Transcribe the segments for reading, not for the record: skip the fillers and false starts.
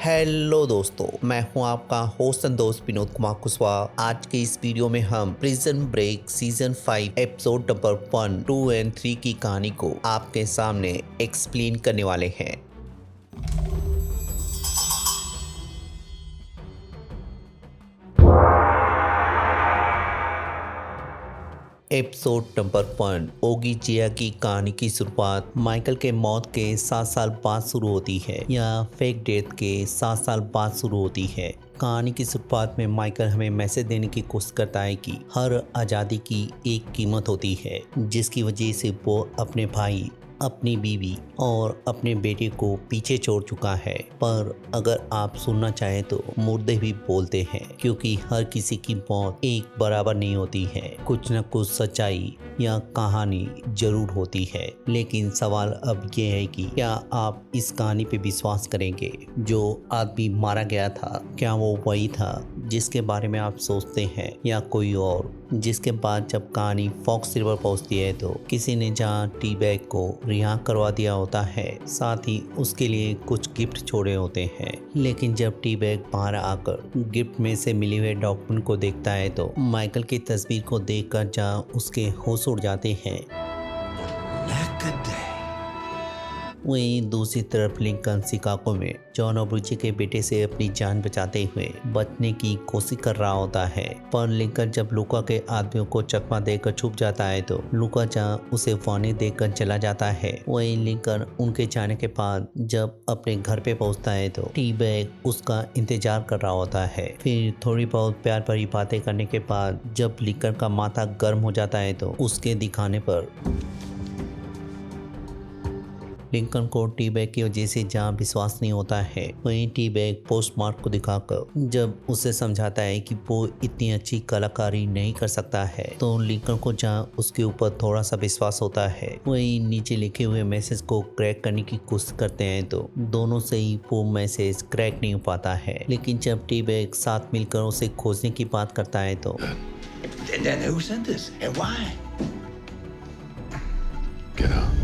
Hello दोस्तों, मैं हूं आपका होस्ट एंड दोस्त विनोद कुमार कुशवाहा। आज के इस वीडियो में हम prison break season 5 episode number 1, 2 and 3 की कहानी को आपके सामने एक्सप्लेन करने वाले हैं। एपिसोड नंबर 1 ओगी जिया की कहानी की शुरुआत माइकल के मौत के 7 साल बाद शुरू होती है या फेक डेथ के 7 साल बाद शुरू होती है। कहानी की शुरुआत में माइकल हमें मैसेज देने की कोशिश करता है कि हर आज़ादी की एक कीमत होती है, जिसकी वजह से वो अपने भाई, अपनी बीवी और अपने बेटे को पीछे छोड़ चुका है। पर अगर आप सुनना चाहें तो मुर्दे भी बोलते हैं, क्योंकि हर किसी की मौत एक बराबर नहीं होती है। कुछ न कुछ सच्चाई या कहानी जरूर होती है। लेकिन सवाल अब ये है कि क्या आप इस कहानी पे विश्वास करेंगे? जो आदमी मारा गया था, क्या वो वही था जिसके बारे में आप सोचते हैं, या कोई और? जिसके बाद जब कहानी फॉक्स रिवर पहुंचती है तो किसी ने जहां टी बैग को रिहा करवा दिया होता है, साथ ही उसके लिए कुछ गिफ्ट छोड़े होते हैं। लेकिन जब टी बैग बाहर आकर गिफ्ट में से मिले हुए डॉक्यूमेंट को देखता है तो माइकल की तस्वीर को देखकर जहां उसके होश उड़ जाते हैं, वहीं दूसरी तरफ लिंकन शिकागो में जॉन ओब्रूची के बेटे से अपनी जान बचाते हुए बचने की कोशिश कर रहा होता है। पर लिंकन जब लूका के आदमियों को चकमा देकर छुप जाता है तो लूका जहां उसे वार्निंग देकर चला जाता है, वहीं लिंकन उनके जाने के बाद जब अपने घर पे पहुंचता है तो टी बैग उसका इंतजार कर रहा होता है। फिर थोड़ी बहुत प्यार भरी बातें करने के बाद जब लिंकन का माथा गर्म हो जाता है तो उसके दिखाने पर लिंकन को टी बैग की वजह से जहाँ विश्वास नहीं होता है, वहीं टी बैग पोस्टमार्क को दिखाकर जब उसे समझाता है कि वो इतनी अच्छी कलाकारी नहीं कर सकता है, तो लिंकन को जहाँ उसके ऊपर थोड़ा सा विश्वास होता है। वहीं नीचे लिखे हुए मैसेज को क्रैक करने की कोशिश करते हैं तो दोनों से ही वो मैसेज क्रैक नहीं हो पाता है। लेकिन जब टी बैग साथ मिलकर उसे खोजने की बात करता है तो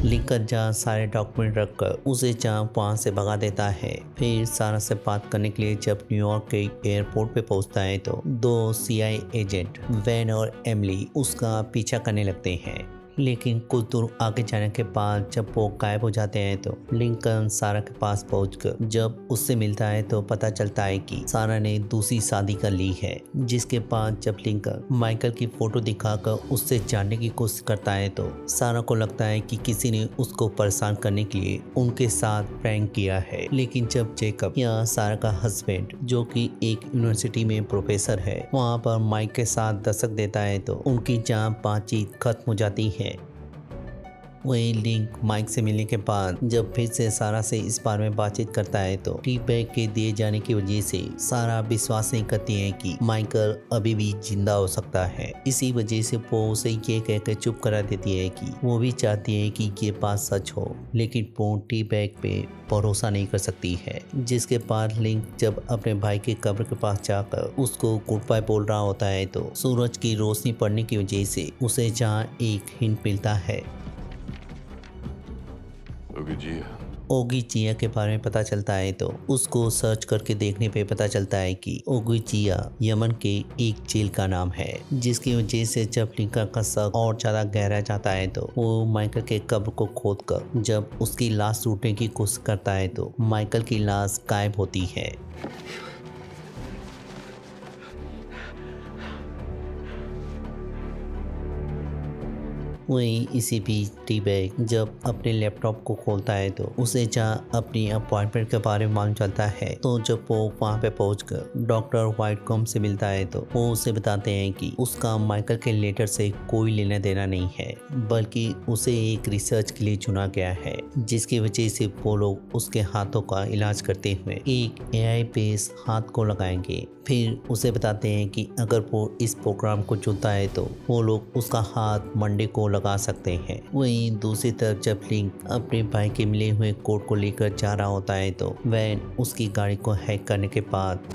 लिंकन जहाँ सारे डॉक्यूमेंट रखकर उसे जहाँ वहाँ से भगा देता है। फिर सारा से बात करने के लिए जब न्यूयॉर्क के एयरपोर्ट पे पहुँचता है तो दो सीआईए एजेंट वैन और एमिली उसका पीछा करने लगते हैं। लेकिन कुछ दूर आगे जाने के बाद जब वो गायब हो जाते हैं तो लिंकन सारा के पास पहुंचकर जब उससे मिलता है तो पता चलता है कि सारा ने दूसरी शादी कर ली है। जिसके बाद जब लिंकन माइकल की फोटो दिखाकर उससे जानने की कोशिश करता है तो सारा को लगता है कि किसी ने उसको परेशान करने के लिए उनके साथ प्रैंक किया है। लेकिन जब जेकब या सारा का हस्बैंड, जो कि एक यूनिवर्सिटी में प्रोफेसर है, वहाँ पर माइक के साथ दस्तक देता है तो उनकी जहाँ बातचीत खत्म हो जाती है। वही लिंक माइक से मिलने के बाद जब फिर से सारा से इस बारे में बातचीत करता है तो टी बैग के दिए जाने की वजह से सारा विश्वास नहीं करती है कि माइकल अभी भी जिंदा हो सकता है। इसी वजह से वो उसे ये कहकर चुप करा देती है कि वो भी चाहती है कि ये बात सच हो, लेकिन वो टी बैग पे भरोसा नहीं कर सकती है। जिसके बाद लिंक जब अपने भाई के कब्र के पास जाकर उसको गुड बाय बोल रहा होता है तो सूरज की रोशनी पड़ने की वजह से उसे जहाँ एक हिंट मिलता है ओगी जिया के बारे में पता चलता है तो उसको सर्च करके देखने पे पता चलता है कि ओगी जिया यमन के एक जेल का नाम है। जिसकी वजह से जब लिंकन का शक और ज्यादा गहरा जाता है तो वो माइकल के कब्र को खोदकर जब उसकी लाश ढूंढने की कोशिश करता है तो माइकल की लाश गायब होती है। वहीं इसी बीच टी बैग जब अपने लैपटॉप को खोलता है तो उसे जहाँ अपनी अपॉइंटमेंट के बारे में मालूम चलता है, तो जब वो वहाँ पे पहुंचकर डॉक्टर व्हाइटकॉम से मिलता है तो वो उसे बताते हैं कि उसका माइकल के लेटर से कोई लेना देना नहीं है, बल्कि उसे एक रिसर्च के लिए चुना गया है। जिसकी वजह से वो लोग उसके हाथों का इलाज करते हुए एक एआई बेस्ड हाथ को लगाएंगे। फिर उसे बताते हैं कि अगर वो इस प्रोग्राम को चुनता है तो वो लोग उसका हाथ मंडे को लगा सकते हैं। वहीं दूसरी तरफ जब लिंक अपने भाई के मिले हुए कोड को लेकर जा रहा होता है तो वैन उसकी गाड़ी को हैक करने के बाद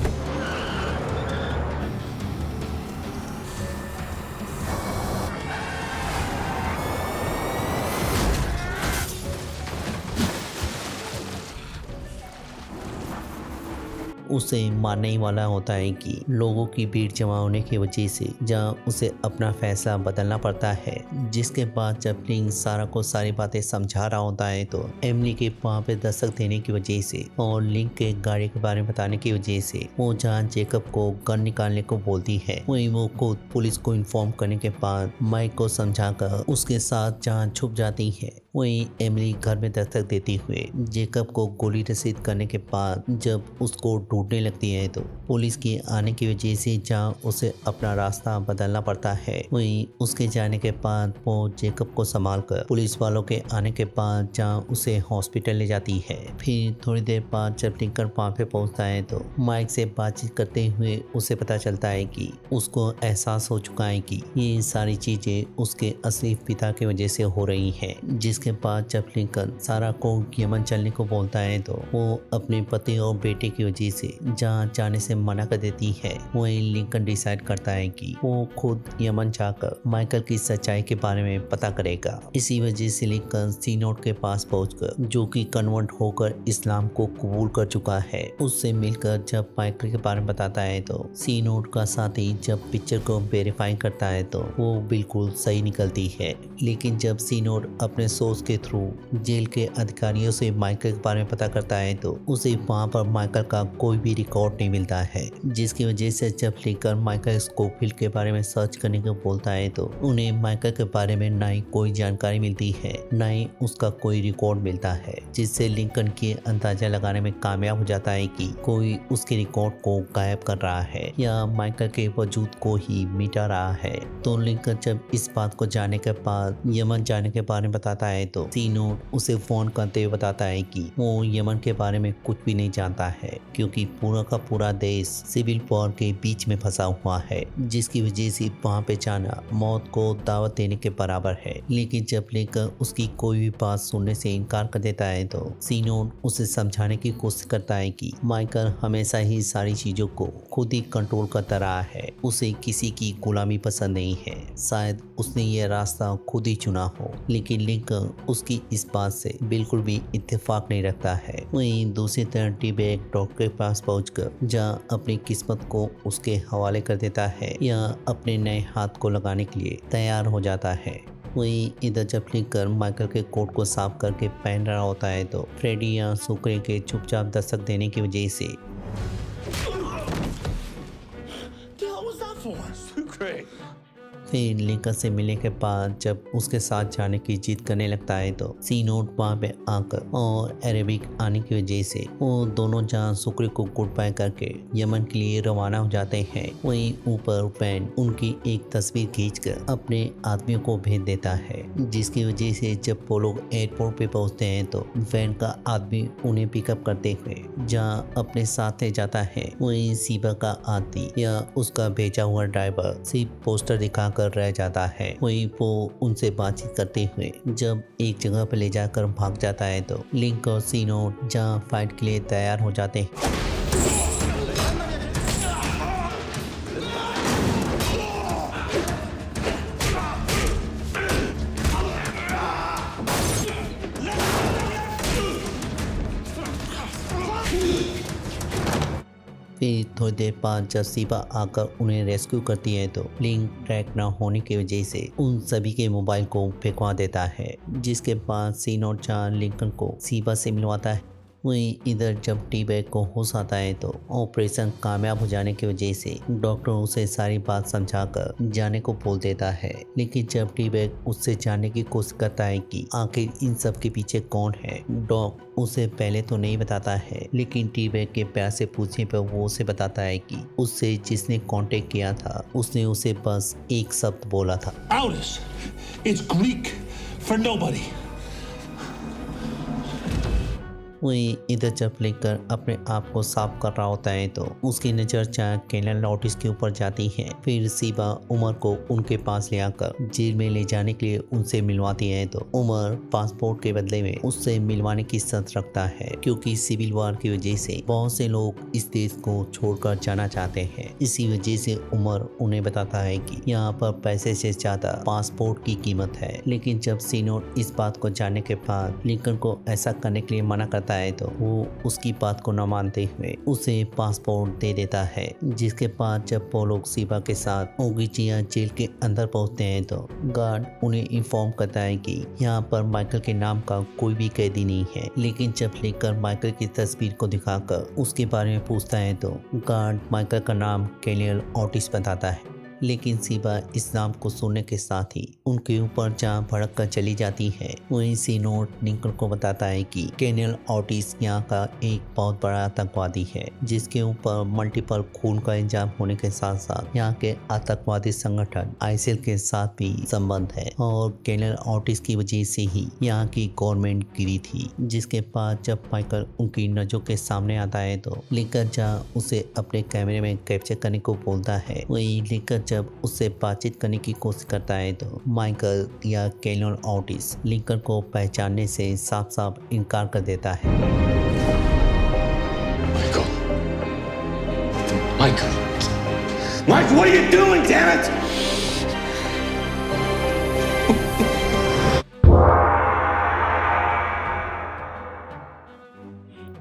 उसे मारने ही वाला होता है कि लोगों की भीड़ जमा होने की वजह से जहाँ उसे अपना फैसला बदलना पड़ता है। जिसके बाद जब लिंक सारा को सारी बातें समझा रहा होता है तो एमिली के वहाँ पे दस्तक देने की वजह से और लिंक के गाड़ी के बारे में बताने की वजह से वो जहाँ जेकब को गन निकालने को बोलती है, वहीं वो खुद पुलिस को इन्फॉर्म करने के बाद माइक को समझाकर उसके साथ जहाँ छुप जाती है। वहीं एमिली घर में दस्तक देती हुए जेकब को गोली रसीद करने के बाद जब उसको ढूंढने लगती है तो पुलिस के आने की वजह से जहाँ उसे अपना रास्ता बदलना पड़ता है। वहीं उसके जाने के बाद वो जेकब को संभालकर पुलिस वालों के आने के बाद जहाँ उसे हॉस्पिटल ले जाती है। फिर थोड़ी देर बाद जब लिंकन वहाँ पे पहुंचता है तो माइक से बातचीत करते हुए उसे पता चलता है कि उसको एहसास हो चुका है कि ये सारी चीजें उसके असली पिता की वजह से हो रही है। जिसके बाद जब लिंकन सारा को यमन चलने को बोलता है तो वो अपने पति और बेटे की वजह से जहाँ जाने से मना कर देती है। वहीं लिंकन डिसाइड करता है कि वो खुद यमन जाकर माइकल की सच्चाई के बारे में पता करेगा। इसी वजह से लिंकन सीनोड के पास पहुंचकर, जो कि कन्वर्ट होकर इस्लाम को कबूल कर चुका है, उससे मिलकर जब माइकल के बारे में बताता है तो सीनोड का साथी जब पिक्चर को वेरीफाई करता है तो वो बिल्कुल सही निकलती है। लेकिन जब सीनोड अपने सोर्स के थ्रू जेल के अधिकारियों से माइकल के बारे में पता करता है तो उसे वहाँ पर माइकल का कोई भी रिकॉर्ड नहीं मिलता है। जिसकी वजह से जब लिंकन माइकल स्कोफिल्ड के बारे में सर्च करने को बोलता है तो उन्हें माइकल के बारे में ना ही कोई जानकारी मिलती है, ना ही उसका कोई रिकॉर्ड मिलता है। जिससे लिंकन के अंदाजा लगाने में कामयाब हो जाता है कि कोई उसके रिकॉर्ड को गायब कर रहा है या माइकल के वजूद को ही मिटा रहा है। तो लिंकन जब इस बात को जानने के बाद यमन जाने के बारे में बताता है तो सीनोड उसे फोन करते हुए बताता है कि वो यमन के बारे में कुछ भी नहीं जानता है, क्योंकि पूरा का पूरा देश सिविल वॉर के बीच में फंसा हुआ है, जिसकी वजह से वहाँ पे जाना मौत को दावत देने के बराबर है। लेकिन जब लिंकन उसकी कोई भी बात सुनने से इनकार कर देता है तो सीनोड उसे समझाने की कोशिश करता है कि माइकल हमेशा ही सारी चीजों को खुद ही कंट्रोल करता रहा है, उसे किसी की गुलामी पसंद नहीं है, शायद उसने ये रास्ता खुद ही चुना हो। लेकिन लिंकन उसकी इस बात से बिल्कुल भी इत्तेफाक नहीं रखता है। वहीं दूसरी तरफ टीबे एक डॉक्टर के पास पहुंचकर जहां अपनी किस्मत को उसके हवाले कर देता है या अपने नए हाथ को लगाने के लिए तैयार हो जाता है। वहीं इधर जब लिंकन माइकल के कोट को साफ करके पहन रहा होता है तो फ्रेडी या सुक्रे के चुपचाप दस्तक देने की वजह से फिर लिंकन से मिलने के बाद जब उसके साथ जाने की जिद करने लगता है तो सीनोड वहाँ पे आकर और अरेबिक आने की वजह से वो दोनों जहाँ सुक्रे को गुड बाय करके यमन के लिए रवाना हो जाते हैं। वहीं ऊपर वैन उनकी एक तस्वीर खींचकर अपने आदमियों को भेज देता है, जिसकी वजह से जब वो लोग एयरपोर्ट पे पहुँचते हैं तो वैन का आदमी उन्हें पिकअप करते हुए जहाँ अपने साथ ले जाता है। वहीं सीबा का आदमी या उसका भेजा हुआ ड्राइवर सिर्फ पोस्टर दिखा कर रह जाता है। वहीं वो उनसे बातचीत करते हुए जब एक जगह पर ले जाकर भाग जाता है तो लिंक और सीनोड जहां फाइट के लिए तैयार हो जाते हैं। फिर थोड़ी देर बाद जब सीबा आकर उन्हें रेस्क्यू करती है तो लिंक ट्रैक न होने की वजह से उन सभी के मोबाइल को फेंकवा देता है। जिसके बाद सीनोड जहां लिंकन को सीबा से मिलवाता है। वहीं इधर जब टी-बैग को होश आता है तो ऑपरेशन कामयाब हो जाने की वजह से डॉक्टर उसे सारी बात समझाकर जाने को बोल देता है। लेकिन जब टी-बैग उससे जानने की कोशिश करता है कि आखिर इन सब के पीछे कौन है, डॉक उसे पहले तो नहीं बताता है, लेकिन टी-बैग के प्यार से पूछने पर वो उसे बताता है कि उससे जिसने कांटेक्ट किया था उसने उसे बस एक शब्द बोला था, Aulus, it's Greek for nobody. वहीं इधर जब लेकर अपने आप को साफ कर रहा होता है तो उसकी नजर जहाँ केनल लॉटिस के ऊपर जाती है। फिर सीबा उमर को उनके पास ले आकर जेल में ले जाने के लिए उनसे मिलवाती है तो उमर पासपोर्ट के बदले में उससे मिलवाने की शर्त रखता है, क्योंकि सिविल वॉर की वजह से बहुत से लोग इस देश को छोड़कर जाना चाहते हैं। इसी वजह से उमर उन्हें बताता है कि यहाँ पर पैसे से ज्यादा पासपोर्ट की कीमत है। लेकिन जब सीनोड इस बात को जानने के बाद लिंकन को ऐसा करने के लिए मना करता है तो वो उसकी बात को न मानते हुए उसे पासपोर्ट दे देता है। जिसके बाद जब वो लोग सीबा के साथ ओगीचिया जेल के अंदर पहुंचते हैं तो गार्ड उन्हें इन्फॉर्म करता है कि यहाँ पर माइकल के नाम का कोई भी कैदी नहीं है। लेकिन जब लेकर माइकल की तस्वीर को दिखाकर उसके बारे में पूछता है तो गार्ड माइकल का नाम केनियल ऑटिस बताता है। लेकिन सीबा इस नाम को सुनने के साथ ही उनके ऊपर जहाँ भड़क कर चली जाती है। वहीं सीनोड लिंकन को बताता है कि केनियल ऑटिस यहाँ का एक बहुत बड़ा आतंकवादी है जिसके ऊपर मल्टीपल खून का इल्जाम होने के साथ साथ यहाँ के आतंकवादी संगठन आईएसआई के साथ भी संबंध है और केनियल ऑटिस की वजह से ही यहाँ की गवर्नमेंट गिरी थी। जिसके बाद जब माइकल उनकी नजरों के सामने आता है तो लिंकन जहाँ उसे अपने कैमरे में कैप्चर करने को बोलता है। वही लिंकन जब उससे बातचीत करने की कोशिश करता है तो माइकल या केनियल ऑटिस लिंकन को पहचानने से साफ साफ इनकार कर देता है। Michael! Mike, what are you doing, damn it?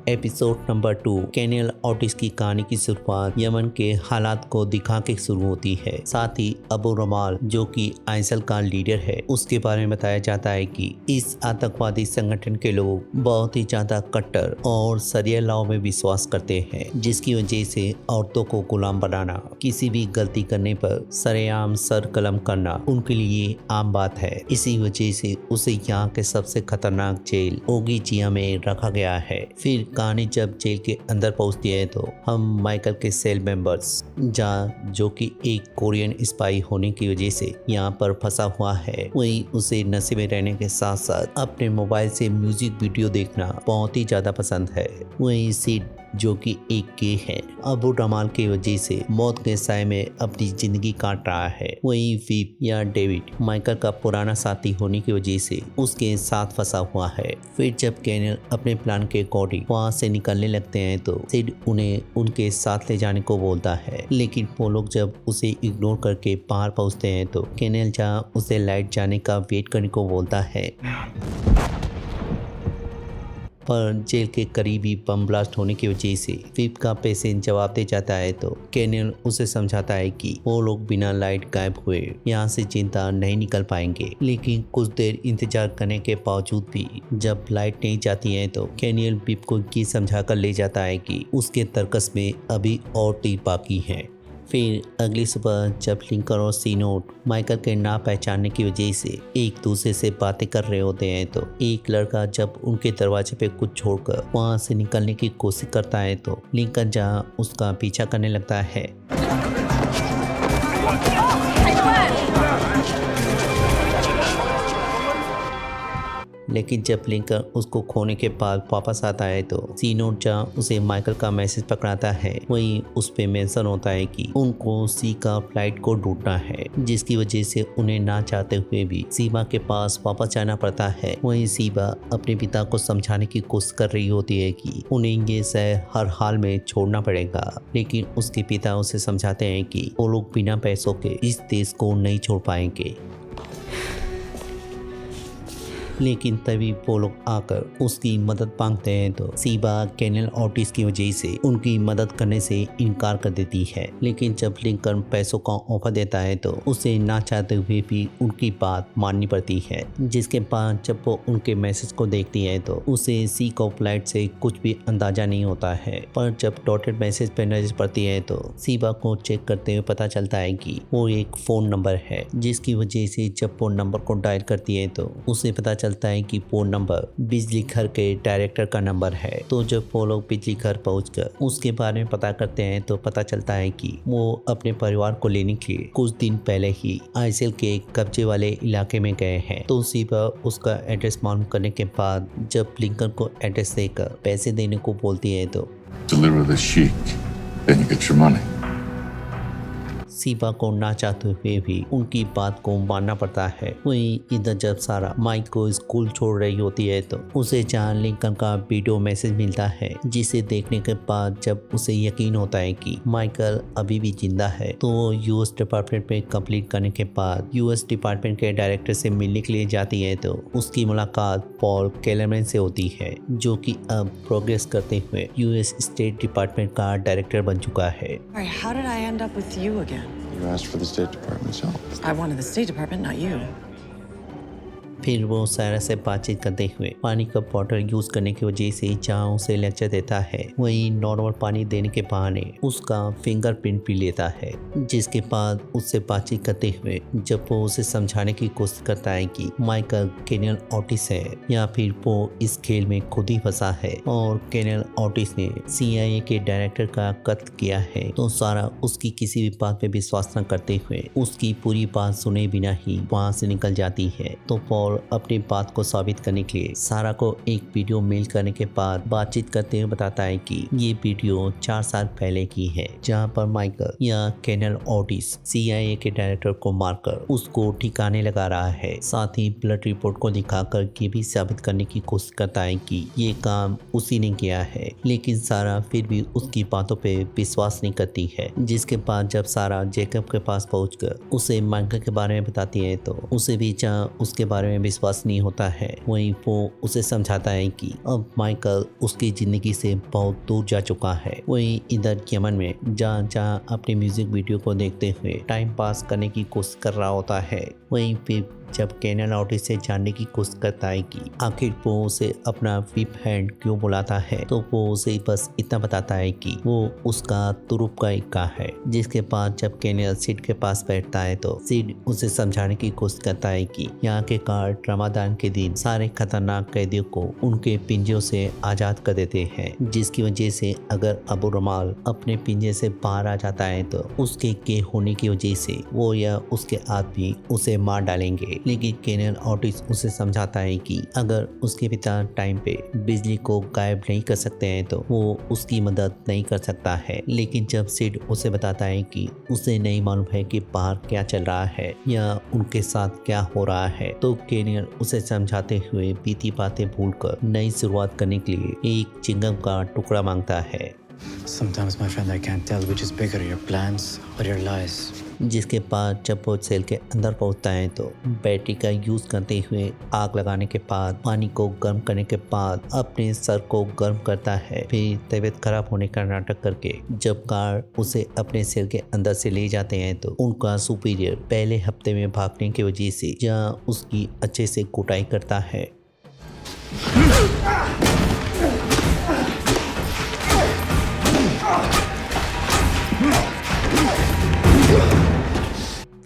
Episode number 2 cranial Ottis की कहानी की शुरुआत यमन के हालात को दिखा के शुरू होती है। साथ ही अबू रमाल जो कि आईएसआई का लीडर है उसके बारे में बताया जाता है कि इस आतंकवादी संगठन के लोग बहुत ही ज्यादा कट्टर और शरिया लॉ में विश्वास करते हैं जिसकी वजह से औरतों को गुलाम बनाना, किसी भी गलती करने पर सरेआम सर कलम करना उनके लिए आम बात है। इसी वजह से उसे यहाँ के सबसे खतरनाक जेल ओगीचिया में रखा गया है। फिर कहानी जब जेल के अंदर पहुंचती है तो हम माइकल के सेल मेंबर्स जहाँ जो कि एक कोरियन स्पाई होने की वजह से यहाँ पर फंसा हुआ है, वही उसे नशे में रहने के साथ साथ अपने मोबाइल से म्यूजिक वीडियो देखना बहुत ही ज्यादा पसंद है। वही सीड जो कि एक गे है अबू रमाल की वजह से मौत के साए में अपनी जिंदगी काट रहा है। वही वीप या डेविड माइकल का पुराना साथी होने की वजह से उसके साथ फंसा हुआ है। फिर जब केनियल अपने प्लान के अकॉर्डिंग वहाँ से निकलने लगते हैं तो सिड उन्हें उनके साथ ले जाने को बोलता है। लेकिन वो लोग जब उसे इग्नोर करके बाहर पहुँचते हैं तो केनियल जहाँ उसे लाइट जाने का वेट करने को बोलता है पर जेल के करीबी बम ब्लास्ट होने की वजह से विप का पेशेंट जवाब दे जाता है तो केनियल उसे समझाता है कि वो लोग बिना लाइट गायब हुए यहाँ से जिंदा नहीं निकल पाएंगे। लेकिन कुछ देर इंतजार करने के बावजूद भी जब लाइट नहीं जाती है तो केनियल विप को ये समझा कर ले जाता है कि उसके तर्कस में अभी और तीर बाकी है। फिर अगली सुबह जब लिंकन और सीनोड माइकल के ना पहचानने की वजह से एक दूसरे से बातें कर रहे होते हैं तो एक लड़का जब उनके दरवाजे पे कुछ छोड़कर वहां से निकलने की कोशिश करता है तो लिंकन जहां उसका पीछा करने लगता है। लेकिन जब लिंकन उसको खोने के बाद वापस आता है तो सीनोड जहाँ उसे माइकल का मैसेज पकड़ाता है वहीं उस पे मेंशन होता है कि उनको सी का फ्लाइट को ढूंढना है जिसकी वजह से उन्हें ना चाहते हुए भी सीबा के पास वापस जाना पड़ता है। वहीं सीबा अपने पिता को समझाने की कोशिश कर रही होती है कि उन्हें ये शहर हर हाल में छोड़ना पड़ेगा, लेकिन उसके पिता उसे समझाते हैं कि वो लोग बिना पैसों के इस देश को नहीं छोड़ पाएंगे। लेकिन तभी वो लोग आकर उसकी मदद मांगते हैं तो सीबा केनियल ऑटिस की वजह से उनकी मदद करने से इनकार कर देती है। लेकिन जब लिंकन पैसों का ऑफर देता है तो उसे ना चाहते हुए भी उनकी बात माननी पड़ती है। जिसके बाद जब वो उनके मैसेज को देखती है तो उसे सी को फ्लाइट से कुछ भी अंदाजा नहीं होता है, पर जब डॉटेड मैसेज पे नजर पड़ती है तो सीबा को चेक करते हुए पता चलता है कि वो एक फोन नंबर है, जिसकी वजह से जब वो नंबर को डायल करती है तो उसे पता चलता है कि वो नंबर बिजली घर के डायरेक्टर का नंबर है। तो जब वो लोग बिजली घर पहुंचकर उसके बारे में पता करते हैं तो पता चलता है कि वो अपने परिवार को लेने के लिए कुछ दिन पहले ही आईएसआई के कब्जे वाले इलाके में गए हैं। तो सीबा उसका एड्रेस मालूम करने के बाद जब लिंकन को एड्रेस देकर पैसे देने को बोलती है तो Deliver the sheik, then you get your money. सीबा को ना चाहते हुए भी उनकी बात को मानना पड़ता है। वहीं इधर जब सारा माइक को स्कूल छोड़ रही होती है तो उसे जहाँ लिंकन का वीडियो मैसेज मिलता है, जिसे देखने के बाद जब उसे यकीन होता है कि माइकल अभी भी जिंदा है, तो वो यूएस डिपार्टमेंट में कंप्लीट करने के बाद यूएस डिपार्टमेंट के डायरेक्टर से मिलने के लिए जाती है। तो उसकी मुलाकात पॉल केलरमैन से होती है, जो कि अब प्रोग्रेस करते हुए यूएस स्टेट डिपार्टमेंट का डायरेक्टर बन चुका है। All right, how did I end up with you again? You asked for the State Department's help. I wanted the State Department, not you. फिर वो सारा से बातचीत करते हुए पानी का बॉटल यूज करने की वजह से जहाँ उसे लेक्चर देता है, वहीं नॉर्मल पानी देने के बहाने उसका फिंगरप्रिंट भी लेता है। जिसके बाद उससे बातचीत करते हुए जब वो उसे समझाने की कोशिश करता है कि माइकल केनियल ऑटिस है या फिर वो इस खेल में खुद ही फंसा है और केनियल ऑटिस ने CIA के डायरेक्टर का कत्ल किया है, तो सारा उसकी किसी भी बात पे विश्वास न करते हुए उसकी पूरी बात सुने बिना ही वहाँ से निकल जाती है। तो पॉल अपनी बात को साबित करने के लिए सारा को एक वीडियो मेल करने के बाद बातचीत करते हुए बताता है कि ये वीडियो 4 साल पहले की है, जहां पर माइकल या केनियल ऑटिस CIA के डायरेक्टर को मारकर उसको ठिकाने लगा रहा है। साथ ही ब्लड रिपोर्ट को दिखाकर ये भी साबित करने की कोशिश करता है कि ये काम उसी ने किया है, लेकिन सारा फिर भी उसकी बातों पे विश्वास नहीं करती है। जिसके बाद जब सारा जेकब के पास पहुंचकर उसे माइकल के बारे में बताती है, तो उसे भी जहाँ उसके बारे में विश्वास नहीं होता है, वहीं वो उसे समझाता है कि अब माइकल उसकी जिंदगी से बहुत दूर जा चुका है। वहीं इधर यमन में जहाँ अपने म्यूजिक वीडियो को देखते हुए टाइम पास करने की कोशिश कर रहा होता है, वहीं फिर जब केनियल ऑटिस से जानने की कोशिश करता है कि आखिर वो उसे अपना विप हैंड क्यों बुलाता है, तो वो उसे बस इतना बताता है कि वो उसका तुरुप का इक्का है। जिसके बाद जब केनियल सिड के पास बैठता है तो सिड उसे समझाने की कोशिश करता है कि यहाँ के गार्ड रमादान के दिन सारे खतरनाक कैदियों को उनके पिंजों से आजाद कर देते हैं, जिसकी वजह से अगर अबू रमाल अपने पिंजे से बाहर आ जाता है तो उसके गे होने की वजह से वो या उसके आदमी उसे मार डालेंगे। लेकिन केनियल ऑटिस उसे समझाता है कि अगर उसके पिता टाइम पे बिजली को गायब नहीं कर सकते हैं तो वो उसकी मदद नहीं कर सकता है। लेकिन जब सिड उसे बताता है कि उसे नहीं मालूम है कि बाहर क्या चल रहा है या उनके साथ क्या हो रहा है, तो केनियल उसे समझाते हुए बीती बातें भूलकर नई शुरुआत करने के लिए एक चिंगम का टुकड़ा मांगता है। Sometimes, my friend, I can't tell which is bigger, your plans or your lies. जिसके बाद जब वो सेल के अंदर पहुंचता है तो बैटरी का यूज़ करते हुए आग लगाने के बाद पानी को गर्म करने के बाद अपने सर को गर्म करता है। फिर तबीयत खराब होने का नाटक करके जब गार्ड उसे अपने सेल के अंदर से ले जाते हैं तो उनका सुपीरियर पहले हफ्ते में भागने की वजह से जहाँ उसकी अच्छे से कुटाई करता है।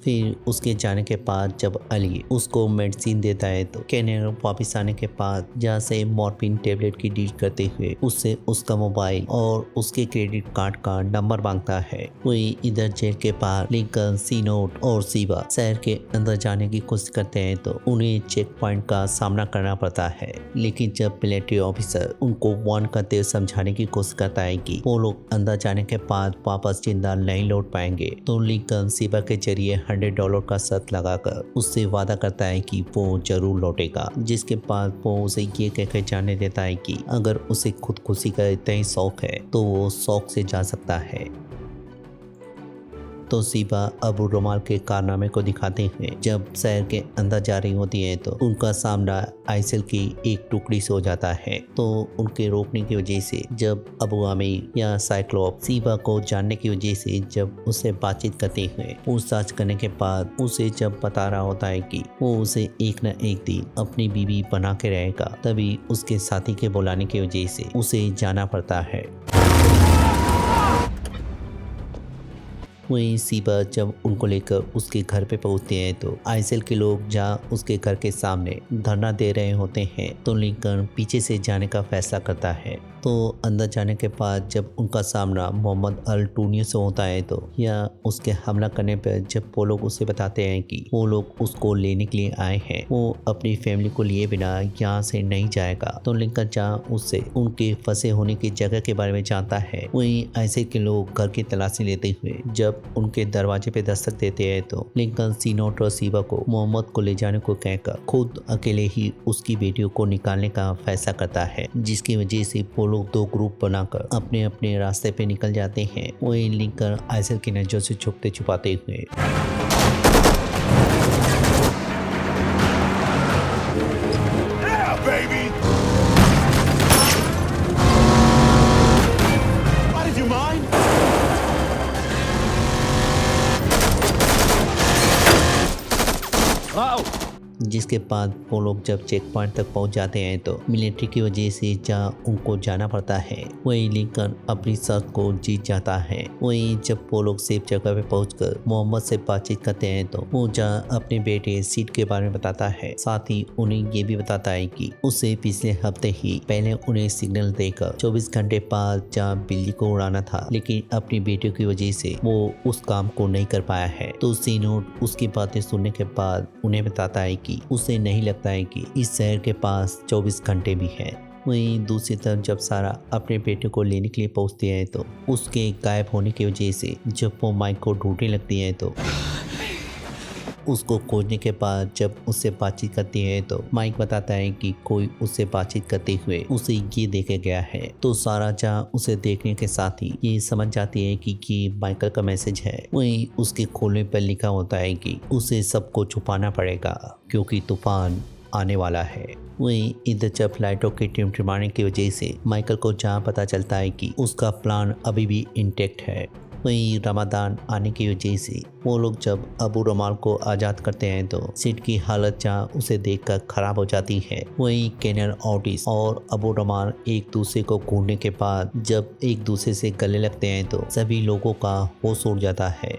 फिर उसके जाने के बाद जब अली उसको मेडिसिन देता है तो केनियल वापस आने के बाद जहाँ से मॉर्फिन टेबलेट की डील करते हुए उससे उसका मोबाइल और उसके क्रेडिट कार्ड का नंबर मांगता है। वही इधर जेल के बाहर लिंकन, सीनोट और सीबा शहर के अंदर जाने की कोशिश करते हैं तो उन्हें चेक पॉइंट का सामना करना पड़ता है। लेकिन जब मिलिट्री ऑफिसर उनको वार्न करते हुए समझाने की कोशिश करता है कि वो लोग अंदर जाने के बाद वापस जिंदा नहीं लौट पाएंगे, तो लिंकन सीबा के जरिए $100 का शर्त लगाकर उससे वादा करता है कि वो जरूर लौटेगा। जिसके बाद वो उसे ये कहकर जाने देता है कि अगर उसे खुदकुशी का इतना ही शौक है तो वो शौक से जा सकता है। तो सीबा अबू रमाल के कारनामे को दिखाते हुए जब शहर के अंदर जा रही होती है तो उनका सामना आइसिल की एक टुकड़ी से हो जाता है। तो उनके रोकने की वजह से जब अबू आमिर या साइक्लोप सीबा को जानने की वजह से जब उससे बातचीत करते हुए पूछताछ करने के बाद उसे जब बता रहा होता है कि वो उसे एक न एक दिन अपनी बीवी बना के रहेगा, तभी उसके साथी के बुलाने की वजह से उसे जाना पड़ता है। वहीं सीबा जब उनको लेकर उसके घर पे पहुंचते हैं तो आइसिल के लोग जहां उसके घर के सामने धरना दे रहे होते हैं तो लिंकन पीछे से जाने का फैसला करता है। तो अंदर जाने के बाद जब उनका सामना मोहम्मद अल टूनी से होता है तो या उसके हमला करने पर जब वो लोग उसे बताते हैं कि वो लोग उसको लेने के लिए आए हैं, वो अपनी फैमिली को लिए बिना यहाँ से नहीं जाएगा, तो लिंकन जहाँ उससे उनके फंसे होने की जगह के बारे में जानता है। वहीं ऐसे के लोग घर की तलाशी लेते हुए जब उनके दरवाजे पे दस्तक देते हैं तो लिंकन सीनोट और सीबा को मोहम्मद को ले जाने को कहकर खुद अकेले ही उसकी बेटियों को निकालने का फैसला करता है, जिसकी वजह से वो लोग दो ग्रुप बनाकर अपने अपने रास्ते पे निकल जाते हैं। वहीं लिंकन आइसल की नजरों से छुपते छुपाते हुए Yeah, baby! Why did you mind? जिसके बाद वो लोग जब चेक पॉइंट तक पहुंच जाते हैं तो मिलिट्री की वजह से जहाँ उनको जाना पड़ता है वहीं लिंकन अपनी शर्त को जीत जाता है। वहीं जब वो लोग सेफ जगह पे पहुंचकर मोहम्मद से बातचीत करते हैं तो वो जहाँ अपने बेटे सीट के बारे में बताता है, साथ ही उन्हें ये भी बताता है कि उसे पिछले हफ्ते ही पहले उन्हें सिग्नल देकर 24 घंटे बाद जहाँ बिल्ली को उड़ाना था, लेकिन अपनी बेटियों की वजह से वो उस काम को नहीं कर पाया है। तो सीनोट उसकी बातें सुनने के बाद उन्हें बताता है कि उसे नहीं लगता है कि इस शहर के पास 24 घंटे भी है। वहीं दूसरी तरफ जब सारा अपने बेटे को लेने के लिए पहुंचती है तो उसके गायब होने की वजह से जब वो माइक को ढूंढने लगती है तो उसको खोजने के बाद जब उससे बातचीत करती है तो माइक बताता है कि कोई उससे बातचीत करते हुए उसे ये देखे गया है। तो सारा जहाँ उसे देखने के साथ ही ये समझ जाती है कि ये माइकल का मैसेज है। वहीं उसके खोलने पर लिखा होता है कि उसे सबको छुपाना पड़ेगा क्योंकि तूफान आने वाला है। वहीं इधर जब लाइटों की टिमटिमाने की वजह से माइकल को जहाँ पता चलता है कि उसका प्लान अभी भी इंटैक्ट है। वहीं रमादान आने की वजह से वो लोग जब अबू रमाल को आज़ाद करते हैं तो सिड की हालत जहाँ उसे देखकर खराब हो जाती है। वहीं केनर ऑटिस और अबू रमाल एक दूसरे को घूरने के बाद जब एक दूसरे से गले लगते हैं तो सभी लोगों का होश उड़ जाता है।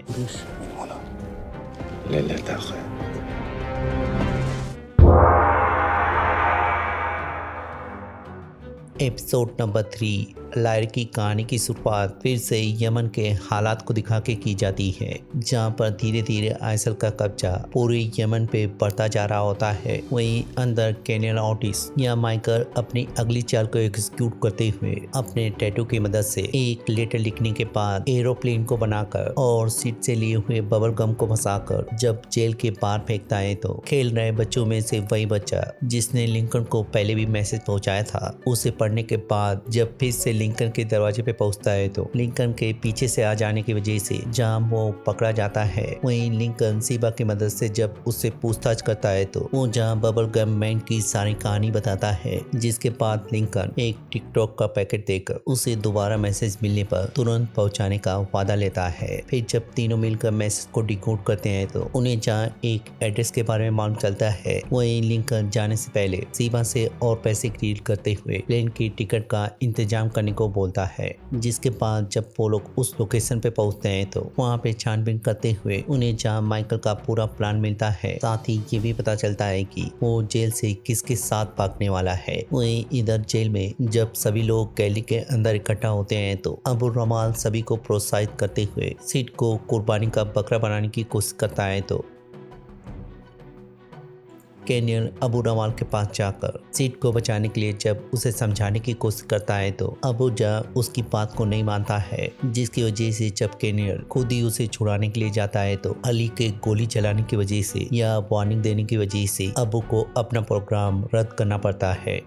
एपिसोड नंबर 3 लायर की कहानी की शुरुआत फिर से यमन के हालात को दिखा के की जाती है, जहां पर धीरे धीरे आइसल का कब्जा पूरे यमन पे बढ़ता जा रहा होता है। वहीं अंदर केनियल ऑटिस या माइकल अपनी अगली चाल को एग्जीक्यूट करते हुए अपने टैटू की मदद से एक लेटर लिखने के बाद एरोप्लेन को बनाकर और सीट से लिए हुए बबल गम को फंसाकर जब जेल के बाहर फेंकता है तो खेल रहे बच्चों में से वही बच्चा जिसने लिंकन को पहले भी मैसेज पहुंचाया था, उसे पढ़ने के बाद जब फिर से लिंकन के दरवाजे पे पहुंचता है तो लिंकन के पीछे से आ जाने की वजह से जहां वो पकड़ा जाता है। वहीं लिंकन सीबा की मदद से जब उससे पूछताछ करता है तो वो जहां बबल गम मैन की सारी कहानी बताता है, जिसके बाद लिंकन एक टिकटॉक का पैकेट देकर उसे दोबारा मैसेज मिलने पर तुरंत पहुंचाने का वादा लेता है। फिर जब तीनों मिलकर मैसेज को डिकोड करते हैं तो उन्हें जहाँ एक एड्रेस के बारे में मालूम चलता है, वहीं लिंकन जाने से पहले सीबा से और पैसे क्रिएट करते हुए प्लेन की टिकट का इंतजाम करने को बोलता है। जिसके बाद जब वो लोग उस लोकेशन पे पहुंचते हैं तो वहाँ पे छानबीन करते हुए उन्हें जहाँ माइकल का पूरा प्लान मिलता है, साथ ही ये भी पता चलता है कि वो जेल से किसके साथ भागने वाला है। वहीं इधर जेल में जब सभी लोग गैली के अंदर इकट्ठा होते हैं तो अबू रमाल सभी को प्रोत्साहित करते हुए सीट को कुर्बानी का बकरा बनाने की कोशिश करता है तो केनियल अबू रमाल के पास जाकर सीट को बचाने के लिए जब उसे समझाने की कोशिश करता है तो अबू जा उसकी बात को नहीं मानता है, जिसकी वजह से जब केनियल खुद ही उसे छुड़ाने के लिए जाता है तो अली के गोली चलाने की वजह से या वार्निंग देने की वजह से अबू को अपना प्रोग्राम रद्द करना पड़ता है।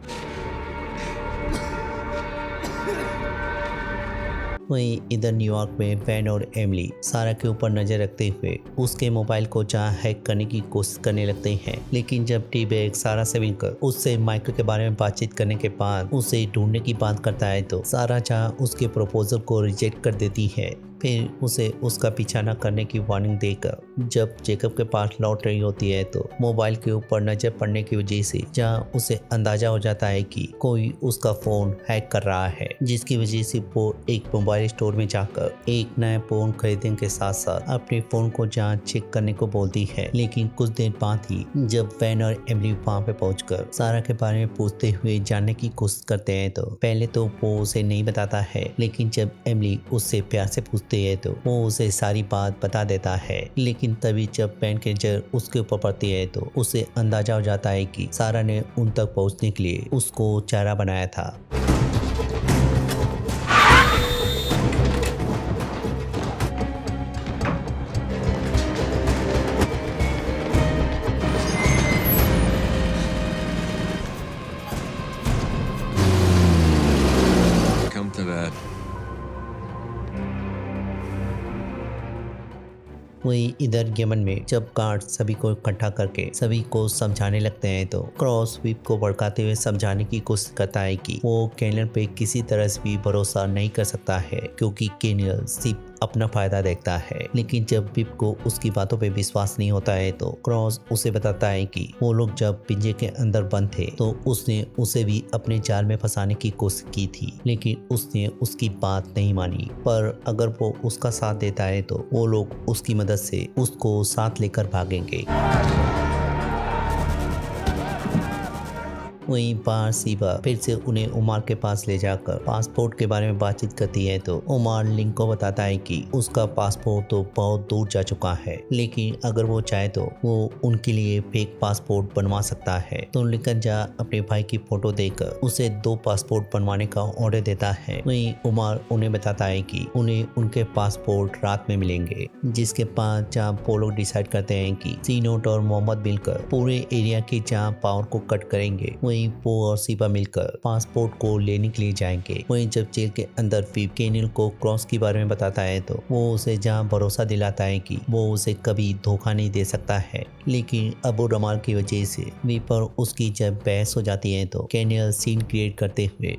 वहीं इधर न्यूयॉर्क में वैन और एमिली सारा के ऊपर नजर रखते हुए उसके मोबाइल को जहाँ हैक करने की कोशिश करने लगते हैं, लेकिन जब टी-बैग सारा से मिलकर उससे माइकल के बारे में बातचीत करने के बाद उसे ढूंढने की बात करता है तो सारा जहाँ उसके प्रपोजल को रिजेक्ट कर देती है। फिर उसे उसका पीछा न करने की वार्निंग देकर जब जेकब के पास लौट रही होती है तो मोबाइल के ऊपर नजर पड़ने की वजह से जहां उसे अंदाजा हो जाता है कि कोई उसका फोन हैक कर रहा है, जिसकी वजह से वो एक मोबाइल स्टोर में जाकर एक नया फोन खरीदने के साथ साथ अपने फोन को जहां चेक करने को बोलती है। लेकिन कुछ देर बाद ही जब वैन और एमिली वहां पे पहुंचकर सारा के बारे में पूछते हुए जानने की कोशिश करते हैं तो पहले तो वो उसे नहीं बताता है, लेकिन जब एमिली उससे प्यार से पूछती है तो वो उसे सारी बात बता देता है। लेकिन तभी जब वैन की नजर उसके ऊपर पड़ती है तो उसे अंदाजा हो जाता है कि सारा ने उन तक पहुंचने के लिए उसको चारा बनाया था। Come to that. वही इधर यमन में जब गार्ड सभी को इकट्ठा करके सभी को समझाने लगते हैं तो क्रॉस व्हीप को भड़काते हुए समझाने की कोशिश करता है कि वो केनियल पे किसी तरह से भी भरोसा नहीं कर सकता है, क्योंकि केनियल सिर्फ अपना फायदा देखता है। लेकिन जब व्हीप को उसकी बातों पे विश्वास नहीं होता है तो क्रॉस उसे बताता है कि वो लोग जब पिंजरे के अंदर बंद थे तो उसने उसे भी अपने जाल में फंसाने की कोशिश की थी, लेकिन उसने उसकी बात नहीं मानी। पर अगर वो उसका साथ देता है तो वो लोग उसकी मदद से उसको साथ लेकर भागेंगे। वहीं बाहर सीबा फिर से उन्हें उमार के पास ले जाकर पासपोर्ट के बारे में बातचीत करती है तो उमार लिंक को बताता है कि उसका पासपोर्ट तो बहुत दूर जा चुका है, लेकिन अगर वो चाहे तो वो उनके लिए फेक पासपोर्ट बनवा सकता है। तो लिंकन जा अपने भाई की फोटो देकर उसे 2 पासपोर्ट बनवाने का ऑर्डर देता है। वहीं उमार उन्हें बताता है कि उन्हें उनके पासपोर्ट रात में मिलेंगे, जिसके बाद जहाँ वो लोग डिसाइड करते हैं कि सीनोट और मोहम्मद मिलकर पूरे एरिया के जहाँ पावर को कट करेंगे, वहीं वो और सीबा मिलकर पासपोर्ट को लेने के लिए जाएंगे। वहीं जब जेल के अंदर फिर केनियल को क्रॉस के बारे में बताता है तो वो उसे जहां भरोसा दिलाता है कि वो उसे कभी धोखा नहीं दे सकता है। लेकिन अबू रमाल की वजह से वी पर उसकी जब बहस हो जाती है तो केनियल सीन क्रिएट करते हुए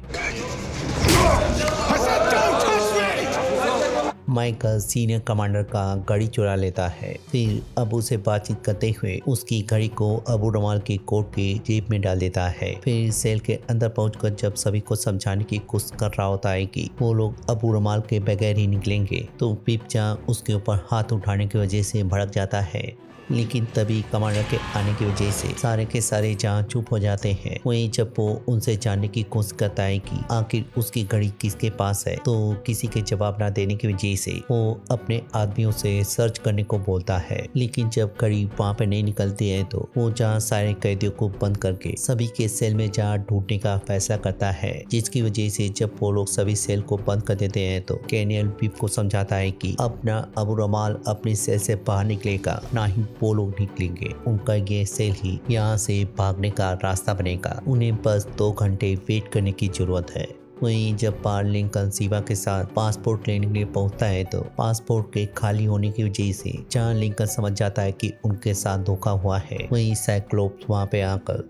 माइकल सीनियर कमांडर का घड़ी चुरा लेता है। फिर अबू से बातचीत करते हुए उसकी घड़ी को अबू रमाल के कोट के जेब में डाल देता है। फिर सेल के अंदर पहुंचकर जब सभी को समझाने की कोशिश कर रहा होता है कि वो लोग अबू रमाल के बगैर ही निकलेंगे तो पिपचा उसके ऊपर हाथ उठाने की वजह से भड़क जाता है। लेकिन तभी कमांडर के आने की वजह से सारे के सारे जहाँ चुप हो जाते हैं। वहीं जब वो उनसे जानने की कोशिश करता है कि आखिर उसकी घड़ी किसके पास है तो किसी के जवाब ना देने की वजह से वो अपने आदमियों से सर्च करने को बोलता है। लेकिन जब घड़ी वहाँ पे नहीं निकलती है तो वो जहाँ सारे कैदियों को बंद करके सभी के सेल में जहाँ ढूंढने का फैसला करता है, जिसकी वजह से जब वो लोग सभी सेल को बंद कर देते हैं तो केनियल बीफ को समझाता है कि अपना अबू रमाल अपने सेल से बाहर निकलेगा, ना ही वो लोग निकलेंगे। उनका ये सेल ही यहाँ से भागने का रास्ता बनेगा। उन्हें बस 2 घंटे वेट करने की जरूरत है। वहीं जब पार लिंकन सीबा के साथ पासपोर्ट लेने के लिए पहुंचता है तो पासपोर्ट के खाली होने की वजह से जहां लिंकन समझ जाता है कि उनके साथ धोखा हुआ है, वहीं साइक्लोप्स वहां पे आकर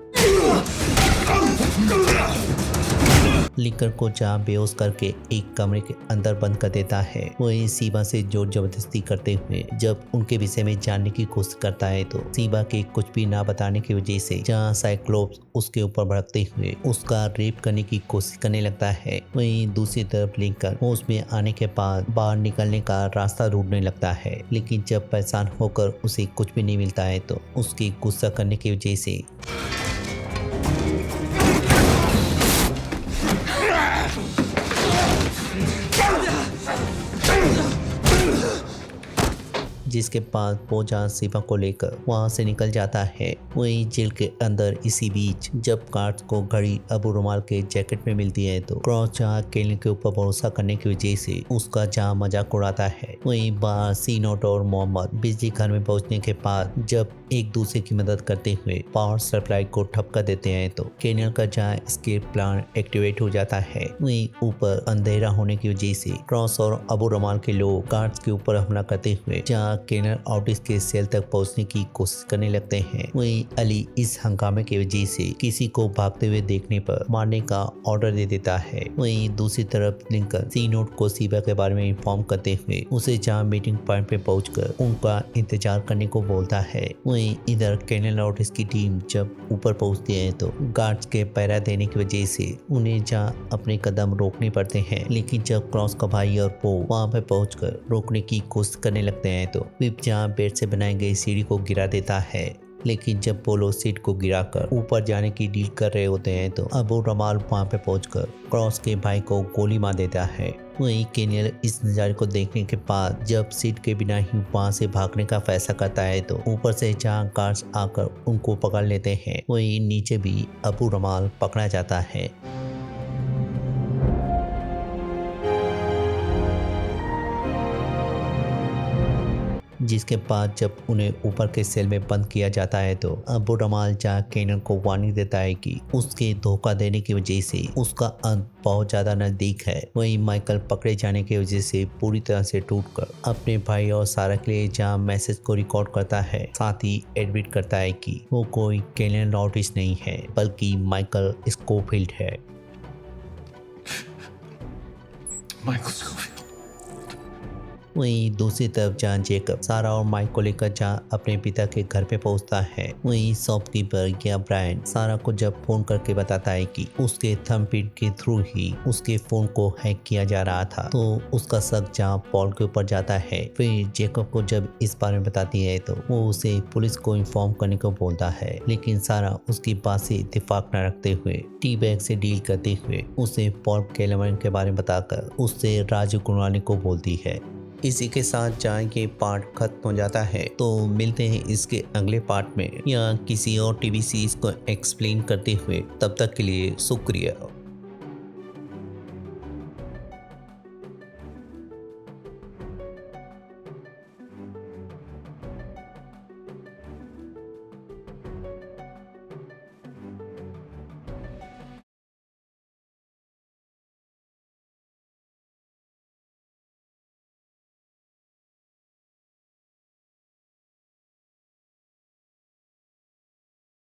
लिंकन को जहाँ बेहोश करके एक कमरे के अंदर बंद कर देता है। वहीं सीबा से जोर जबरदस्ती करते हुए जब उनके विषय में जानने की कोशिश करता है तो सीबा के कुछ भी ना बताने की वजह से जहाँ साइक्लोप्स उसके ऊपर भड़कते हुए उसका रेप करने की कोशिश करने लगता है। वहीं दूसरी तरफ लिंकन होश में आने के बाद बाहर निकलने का रास्ता ढूंढने लगता है, लेकिन जब परेशान होकर उसे कुछ भी नहीं मिलता है तो उसकी गुस्सा करने की वजह से जिसके बाद वो जहाँ सीबा को लेकर वहाँ से निकल जाता है। वहीं जेल के अंदर इसी बीच जब गार्ड्स को घड़ी अबू रुमाल के जैकेट में मिलती है तो क्रॉस जहाँ केनियल के ऊपर भरोसा करने की वजह से उसका जहाँ मजाक उड़ाता है। वहीं बाहर सीनोट और मोहम्मद बिजली घर में पहुंचने के बाद जब एक दूसरे की मदद करते हुए पावर सप्लाई को ठप कर देते हैं तो केनियल का जहाँ एस्केप प्लान एक्टिवेट हो जाता है। वहीं ऊपर अंधेरा होने की वजह से क्रॉस और अबू रुमाल के लोग गार्ड्स के ऊपर हमला करते हुए जहाँ केनर ऑटिस के सेल तक पहुंचने की कोशिश करने लगते हैं। वहीं अली इस हंगामे की वजह से किसी को भागते हुए देखने पर मारने का ऑर्डर दे देता है। वहीं दूसरी तरफ लिंकन सी नोट को सीबा के बारे में इन्फॉर्म करते हुए उसे जहां मीटिंग पॉइंट पे पहुंचकर उनका इंतजार करने को बोलता है। वहीं इधर केनर ऑटिस की टीम जब ऊपर पहुंचती है तो गार्ड्स के पहरा देने की वजह से उन्हें जहां अपने कदम रोकने पड़ते हैं, लेकिन जब क्रॉस का भाई और पो वहां पे पहुंचकर रोकने की कोशिश करने लगते हैं तो विप जहां बेड से बनाई गई सीढ़ी को गिरा देता है। लेकिन जब पोलो सीट को गिराकर ऊपर जाने की डील कर रहे होते हैं तो अबू रमाल वहां पे पहुंचकर क्रॉस के भाई को गोली मार देता है। वहीं केनियल इस नज़ारे को देखने के बाद जब सीट के बिना ही वहां से भागने का फैसला करता है तो ऊपर से जहां गार्ड्स आकर उनको पकड़ लेते हैं, वहीं नीचे भी अबू रमाल पकड़ा जाता है। जिसके बाद जब उन्हें ऊपर के सेल में बंद किया जाता है तो अबू रमाल जहाँ केनर को वार्निंग देता है कि उसके धोखा देने की वजह से उसका अंत बहुत ज्यादा नजदीक है। वहीं माइकल पकड़े जाने की वजह से पूरी तरह से टूटकर अपने भाई और सारा के लिए जहाँ मैसेज को रिकॉर्ड करता है, साथ ही एडमिट करता है कि वो कोई केनर ऑटिस नहीं है बल्कि माइकल स्कोफील्ड है। Michael Scofield. वहीं दूसरी तरफ जहाँ जेकब सारा और माइक को लेकर जहाँ अपने पिता के घर पे पहुंचता है, वहीं शॉपकीपर या ब्रायन सारा को जब फोन करके बताता है कि उसके थंबप्रिंट के थ्रू ही उसके फोन को हैक किया जा रहा था तो उसका शक जहाँ पॉल के ऊपर जाता है। फिर जेकब को जब इस बारे में बताती है तो वो उसे पुलिस को इन्फॉर्म करने को बोलता है, लेकिन सारा उसकी बात से इत्तेफाक न रखते हुए टी बैग से डील करते हुए उसे पॉल केलमैन के बारे में बताकर उससे राजू गुनवाने को बोलती है। इसी के साथ जहाँ ये पार्ट खत्म हो जाता है तो मिलते हैं इसके अगले पार्ट में या किसी और टीवी सीरीज को एक्सप्लेन करते हुए। तब तक के लिए शुक्रिया।